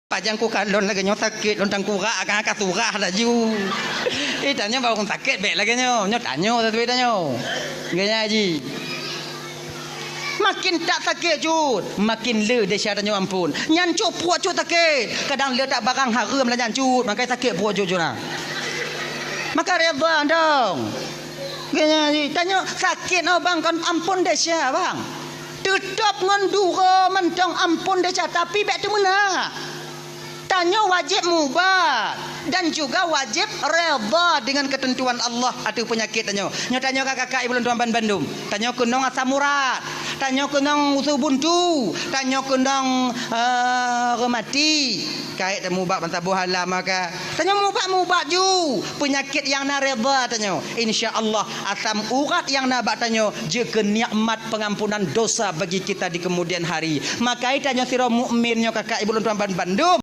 Pajang ku kalon lagi nyo sakit lontang kura akan kasurah laju. Tanya baru sakit bek lagi nyo tanya tapi tanya. Gaya haji. Makin tak sakit jud, makin le dia tanya ampun. Nyancuk puak cuk sakit. Kadang le tak barang haram lah nyancuk, makanya sakit puak cuk lah. Maka reda dong. Gaya haji. Tanya sakit no bang kan ampun dia bang. Tetap ngandura mentang ampun dia tapi bek tu mana? Tanya wajib mubat dan juga wajib redha dengan ketentuan Allah. Ada penyakit tanya. Tanya kakak ibu tuan Bandung. Tanya kunong asam urat. Tanya kunong usus buntu. Tanya kunong remati. Kait mubat bantah buhala maka. Tanya mubat ju. Penyakit yang na redha tanya. Insya-Allah asam urat yang na bak tanya juga nikmat pengampunan dosa bagi kita di kemudian hari. Maka tanya sira mukminnya kakak ibu tuan Bandung.